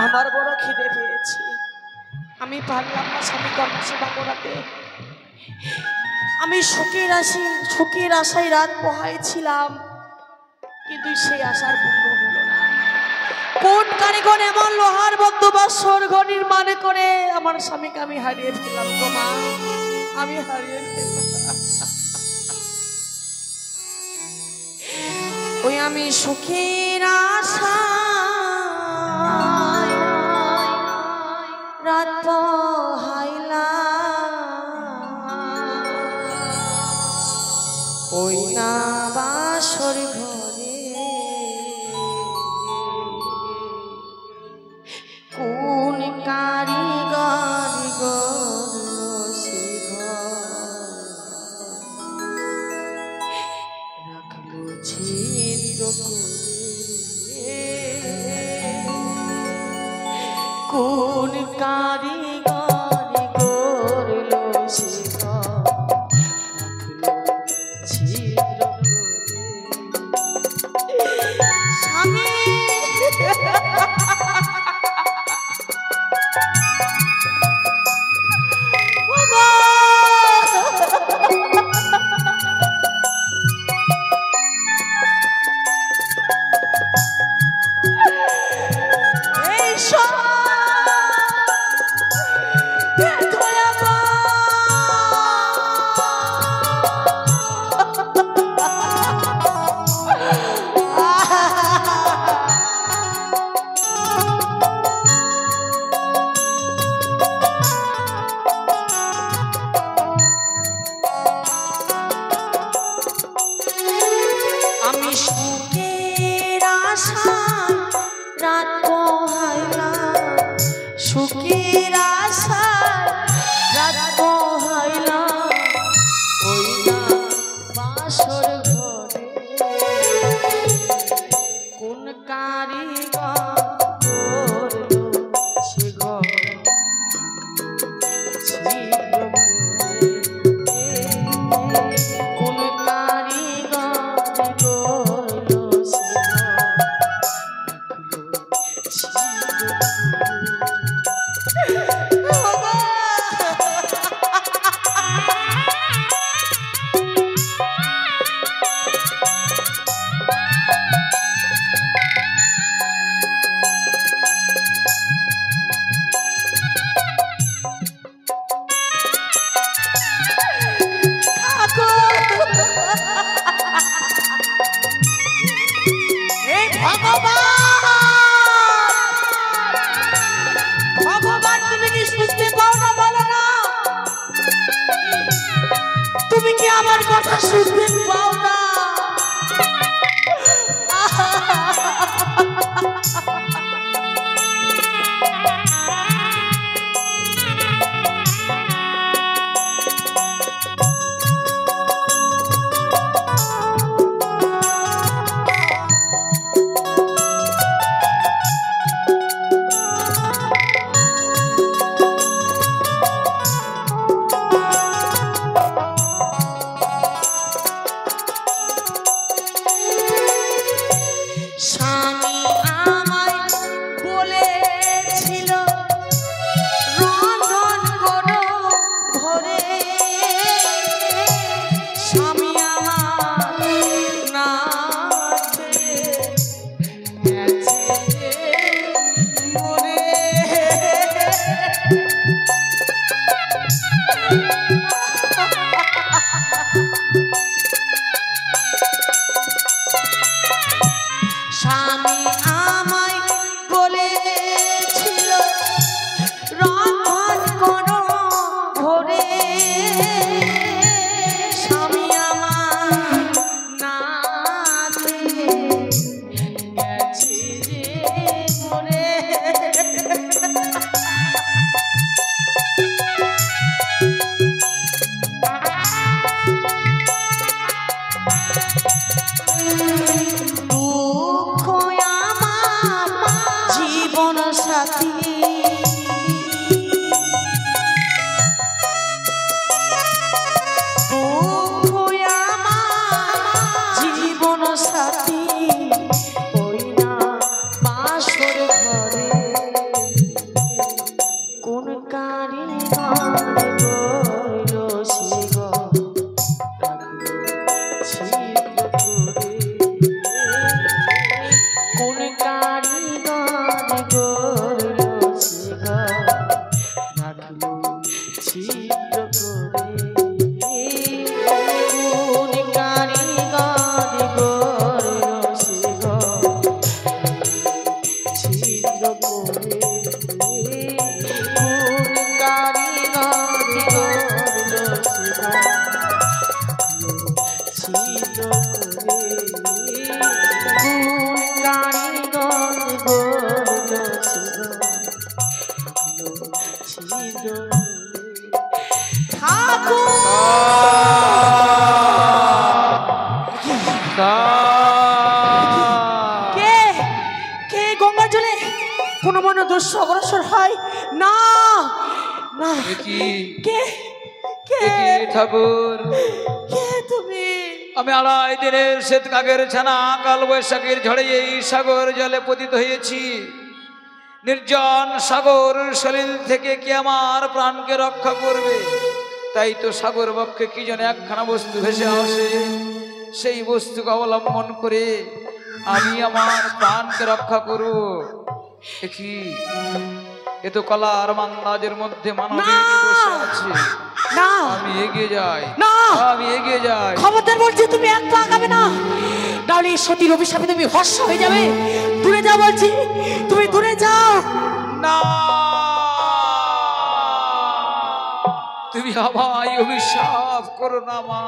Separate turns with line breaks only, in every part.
আমার বড় খিদে পেয়েছে, আমি পারলাম না স্বামীকে অন্ন সেবা করাতে। আমি সুখের আশায় রাত পোহাইছিলাম, কিন্তু সেই আশার পূর্ণ হলো না। কোন কারিগর এমন লোহার বন্দোবস্ত স্বর্গ নির্মাণ করে আমার স্বামীকে আমি হারিয়ে ফেললাম গো মা, আমি হারিয়ে ফেললাম। ওই আমি সুখের আশায় রাত পোহাইলাম, ওই না বাসর ঘরে কোন কারিগর গড়ল সে ঘর, রাখলো ছিদ্র করে কোন কারিগর গড়ল সে ঘর, রাখলো ছিদ্র করে। স্বামী সুখের আশায় রাত পোহাইলাম, সুখের আশায় রাত পোহাইলাম, ওই না বাসর ঘরে কোন কারিগর গড়ল সে ঘর, ছিদ্র করে কোন কারিগর গড়ল সে ভগবান, তুমি কি শুনতে পাও না? বলো না, তুমি কি আমার কথা শুনতে পাও না? স্বামী আমায় বলেছিল রন্ধন করো ভোরে, স্বামী আমার না গেছে রে মরে। জীবন সাথী জীবন সাথী ওই না বাসর ঘরে কারিগর গড়ল সে ঘর, রাখল ছিদ্র করে। কোন কারিগর গড়ল সে ঘর, ছিদ্র করে। কোন কারিগর গড়ল সে ঘর, ছিদ্র করে। অগ্রসর হয় না না। কে কে
ঠাকুর?
কে তুমি?
আমি আড়াই দিনের শ্বেত কাকের ছানা কাল বৈশাখীর ঝড়ে এই সাগর জলে পতিত হয়েছি। নির্জন সাগর সলিল থেকে কি আমার প্রাণকে রক্ষা করবে? তাই তো সাগর বক্ষে কি যেন একখানা বস্তু ভেসে আসে, সেই বস্তুকে অবলম্বন করে আমি আমার প্রাণকে রক্ষা করব। কি এ তো কলার মান্দাজের মধ্যে মানব বসে আছে।
না,
আমি এগিয়ে যাই।
না,
আমি এগিয়ে যাই।
খবরদার বলছি, তুমি এক পা আগাবে না, নাহলে সতীর অভিশাপে তুমি ভস্ম হয়ে যাবে। দূরে যাও বলছি, তুমি দূরে যাও।
না, তুমি আমায় অভিশাপ করো না মা,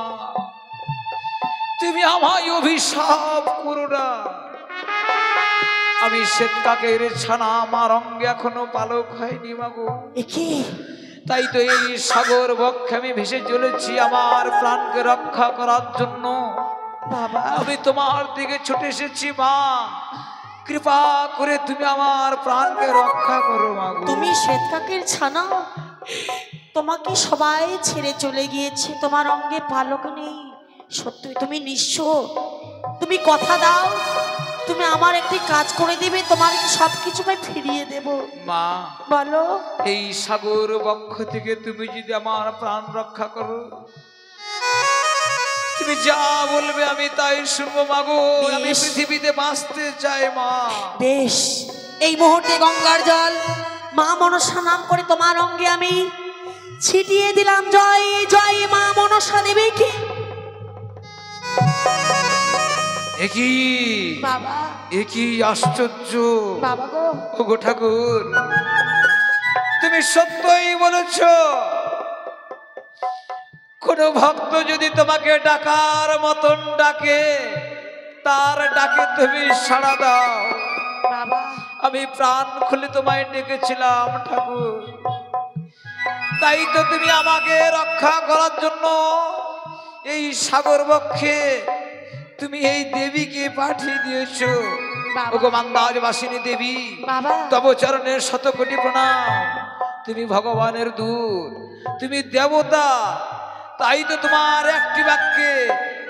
তুমি আমায় অভিশাপ করো না। আমি শ্বেত কাকের ছানা, আমার অঙ্গে এখনো পালক হয়নি মাগো। তাই তো এই সাগর বক্ষে আমি ভেসে চলেছি আমার প্রাণকে রক্ষা করার জন্য।
বাবা,
আমি তোমার দিকে ছুটে এসেছি মা, কৃপা করে তুমি আমার প্রাণকে রক্ষা করো মাগো।
তুমি শ্বেত কাকের ছানা, তোমাকে সবাই ছেড়ে চলে গিয়েছে, তোমার অঙ্গে পালক নেই, সত্যি তুমি নিঃস্ব। তুমি কথা দাও, তুমি আমার একটি কাজ করে দিবে, তোমার সবকিছু আমি ফিরিয়ে দেব।
মা
বলো।
এই সাগর বক্ষ থেকে তুমি যদি আমার প্রাণ রক্ষা করো, তুমি যা বলবে আমি তাই শুনবো মাগো। আমি পৃথিবীতে বাঁচতে চাই মা।
বেশ, এই মুহূর্তে গঙ্গার জল মা মনসা নাম করে তোমার অঙ্গে আমি ছিটিয়ে দিলাম। জয় জয় মা মনসা দেবীকে।
একই
বাবা,
একই আশ্চর্য
বাবা গো।
ওগো ঠাকুর, তুমি সত্যই বলেছ, কোন ভক্ত যদি তোমাকে ডাকার মতন ডাকে, তার ডাকে তুমি সাড়া দাও।
বাবা,
আমি প্রাণ খুলে তোমায় ডেকেছিলাম ঠাকুর, তাই তো তুমি আমাকে রক্ষা করার জন্য এই সাগর বক্ষে তুমি এই দেবীকে পাঠিয়ে দিয়েছো। ওগো মান্দাজ বাসিনী দেবী, তব চরণের শত কোটি প্রণাম। তুমি ভগবানের দূত, তুমি দেবতা, তাই তো তোমার একটি বাক্যে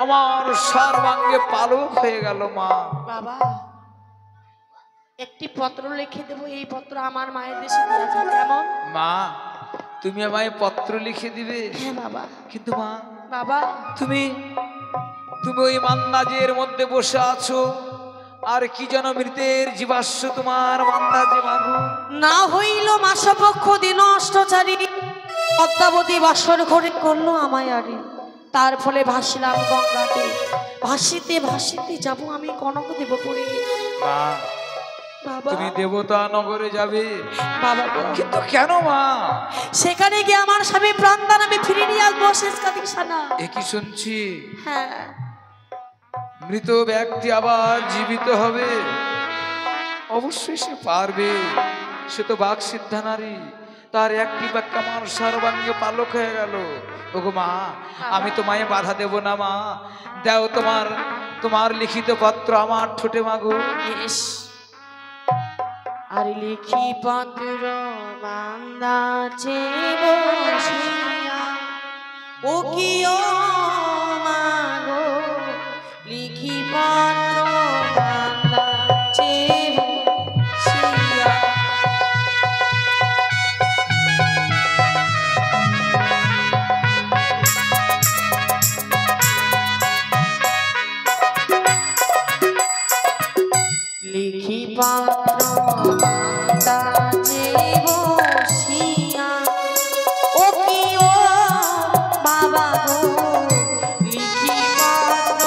আমার সর্বাঙ্গে পালক হয়ে গেল মা।
বাবা, একটি পত্র লিখে দেবো, এই পত্র আমার মায়ের দেশে দেওয়া যাবে কেমন?
মা, তুমি আমায় পত্র লিখে দিবে?
হ্যাঁ বাবা।
কিন্তু মা,
বাবা,
তুমি তুমি ওই মান্দাজের মধ্যে বসে আছো, আর কি যেন মৃতের জীবাশ্ম তোমার মান্দাজে মাগো।
না হইল মাসপক্ষ দিন অষ্টচারী, পদ্মাবতী বাসর ঘরে করলো আমায় আরে, তার ফলে ভাসিলাম গঙ্গাতে, ভাসিতে ভাসিতে যাব আমি কনক দেব করে।
তুমি দেবতা নগরে যাবে?
বাবা,
কিন্তু কেন মা?
সেখানে গিয়ে আমার স্বামী প্রাণদান আমি ফিরে নিয়ে আসবো শেষ কাদিক সানা।
একই শুনছি,
হ্যাঁ,
মৃত ব্যক্তি আবার জীবিত হবে? অবশ্যই সে পারবে, সে তো বাক সিদ্ধা নারী, তার একটি বাক্য আমার সর্বাঙ্গে পালক হয়ে গেল। ওগো মা, আমি তোমায় বাধা দেব না মা, দাও তোমার তোমার লিখিত পত্র আমার ঠোঁটে মাগো।
বেশ, আর লিখি পত্র মান্দাজে বসিয়া, ও কি ও মাগো, লিখি পত্র মান্দাজে বসিয়া। লিখি পত্র পত্র মাতা যে বসিয়া ও কি ও বাবা গো লিখি পত্র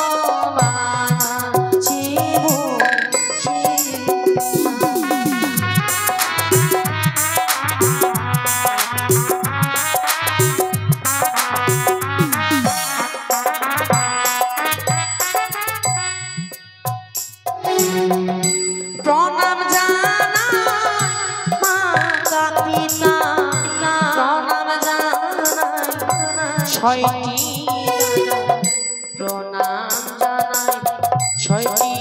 মাতা যে প্রণাম জানাই মাতা পিতা প্রণাম জানাই ছয়টি প্রণাম জানাই ছয়টি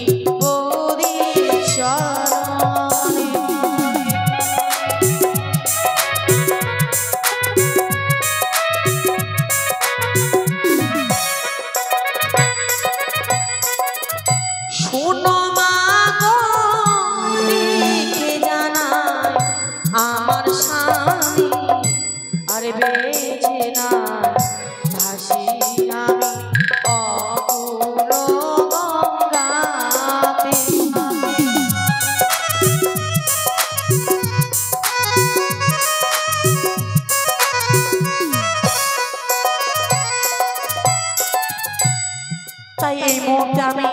পরিচরণে শোনো মা গো লিখে জানাই আমার স্বামী আরে বেঁচে নাই ভাসি আমি অকুল গঙ্গাতে তাই এই মুহূর্তে আমি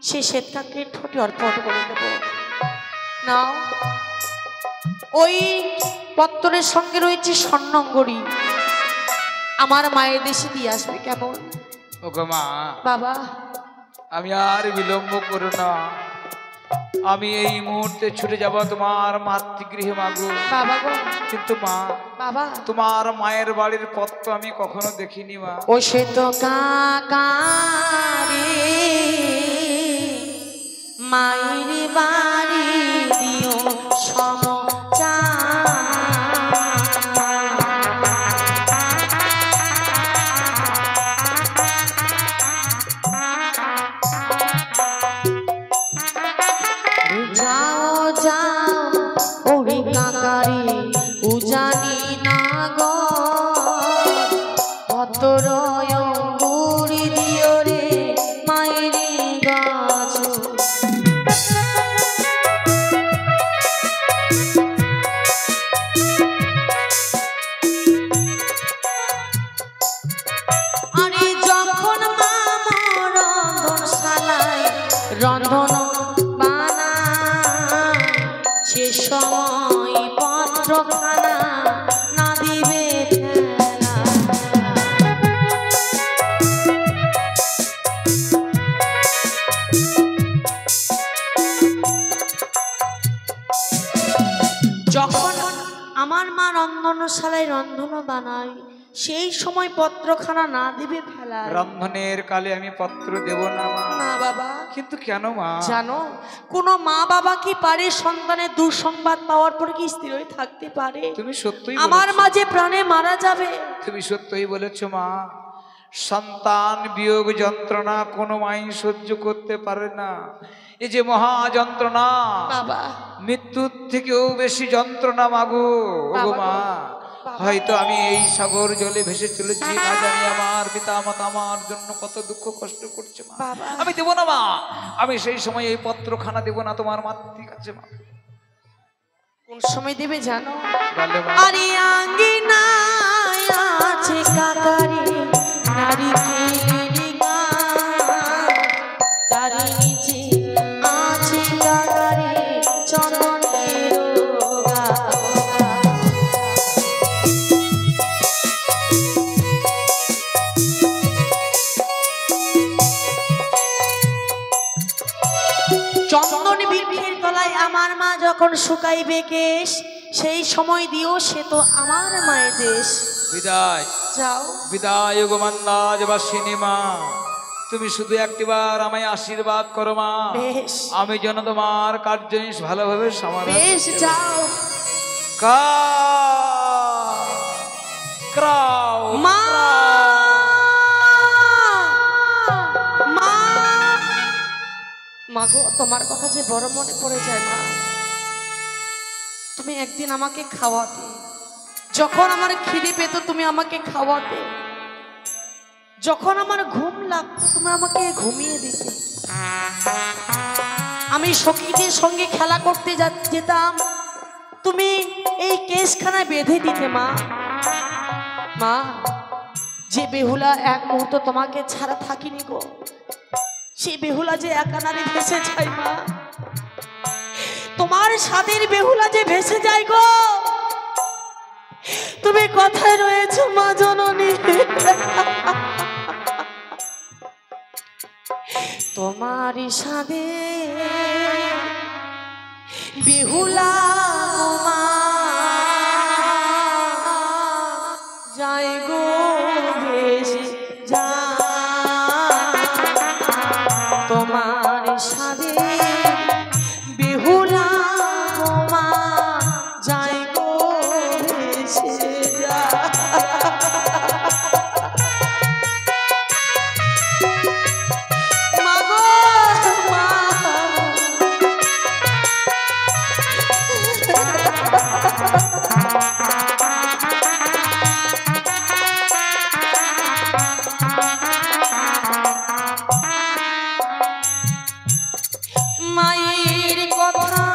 সে শ্বেতাকে ঠোঁটে অর্পণ করে দেব। নাও, ওই পত্তরের সঙ্গে রয়েছে স্বর্ণঙ্গরি, আমার মায়ের দেশে দিয়ে আসবে কেমন?
ওগো মা,
বাবা
আমি আর বিলম্ব করো না, আমি এই মুহূর্তে ছুটে যাব তোমার মাতৃগৃহে মাগো।
বাবা গো,
কিন্তু মা,
বাবা
তোমার মায়ের বাড়ির পত্র আমি কখনো দেখিনি মা।
ও সে তো কাকারে মায়ের বাড়ি দিও যাও যাও ওরে কাকারে উজানি না গো পত্র অঙ্গুরি দিও রে মায়ের গাছ আরে যখন মা রন্ধন শালায় রন্ধন বানায় সে সময় পত্রখানা না দিবে ফেলা যখন আমার মা রন্ধনশালায় রন্ধন বানায় সেই সময় পত্রখানা না দিবে ফেলা।
রন্ধনের কালে আমি পত্র দেব না মা।
না বাবা।
কিন্তু কেন মা?
জানো, কোনো মা বাবা কি পারে সন্তানের দুঃসংবাদ পাওয়ার পর কি স্থির হয়ে থাকতে পারে?
তুমি সত্যই
আমার মাঝে প্রাণে মারা যাবে।
তুমি সত্যই বলেছো মা। সন্তান বিয়োগ যন্ত্রণা কোনো মাই সহ্য করতে পারে না। এই যে মহা যন্ত্রণা,
বাবা
মৃত্যুর থেকেও বেশি যন্ত্রণা মাগো। ওগো মা, হয়তো আমি এই সাগর জলে ভেসে চলেছি, না জানি আমার পিতা মাতা আমার জন্য কত দুঃখ কষ্ট করছে মা। আমি দেব না মা, আমি সেই সময় এই পত্রখানা দেব না তোমার মাতৃ কাছে মা।
কোন সময় দেবে জানো?
আরে
আঙ্গিনায় আছে কাকারে নারিকেলের গাছ, তার নিচে আছে কাকারে চন্দনের গাছ। চন্দন বৃক্ষের তলায় আমার মা যখন শুকাইবে কেশ, সেই সময় দিও সে তো আমার মায়ের দেশ।
বিদায়
যাও।
বিদায় গো মান্দাজবাসিনী মা, তুমি শুধু একটিবার আমায় আশীর্বাদ করো মা।
বেশ।
আমি যেন তোমার কার্য ভালোভাবে সমাধান।
বেশ যাও। মা মা মা গো, তোমার কথা যে বড় মনে পড়ে যায় মা। তুমি একদিন আমাকে খাওয়াতে, যখন আমার খিদে পেত তুমি আমাকে খাওয়াতে, যখন আমার ঘুম লাগতো তুমি আমাকে ঘুমিয়ে দিতে। আমি সখীদের সঙ্গে খেলা করতে যেতাম, তুমি এই কেশখানায় বেঁধে দিতে মা। মা, যে বেহুলা এক মুহূর্ত তোমাকে ছাড়া থাকিনি গো, সে বেহুলা যে একা নারী ভেসে যায় মা, তোমার স্বাদের বেহুলা যে ভেসে যায় গো। তুমি কোথায় রয়েছো মা জননী? তোমার স্বাদে বেহুলা মা যায় গো ভেসে যায়। তোমার স্বাদে বেহুলা মা যায় গো ভেসে যায়। মায়ের কথা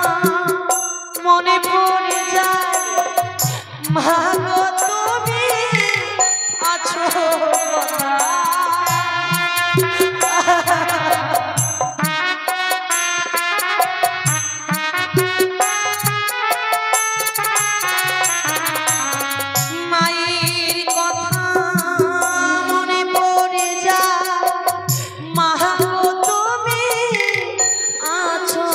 মনে পড়ে যায়, মা গো তুমি আছো কোথায়? মায়ের কথা মনে পড়ে যায়, মা গো তুমি আছো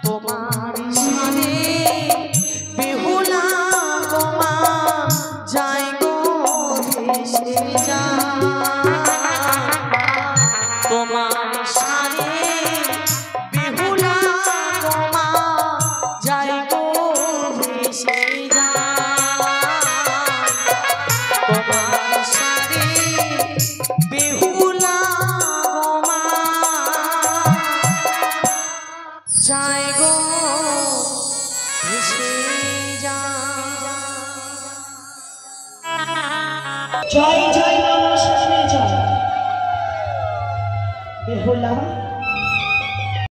তোমার সাথে বেহুলা মা যায় গো ভেসে যায়। তোমার সাথে বেহুলা মা যায় গো ভেসে যায়। তোমার সাথে বেহুলা মা যায় গো ভেসে যায়।
জয় জয় মনসামে জয়। বেহুলা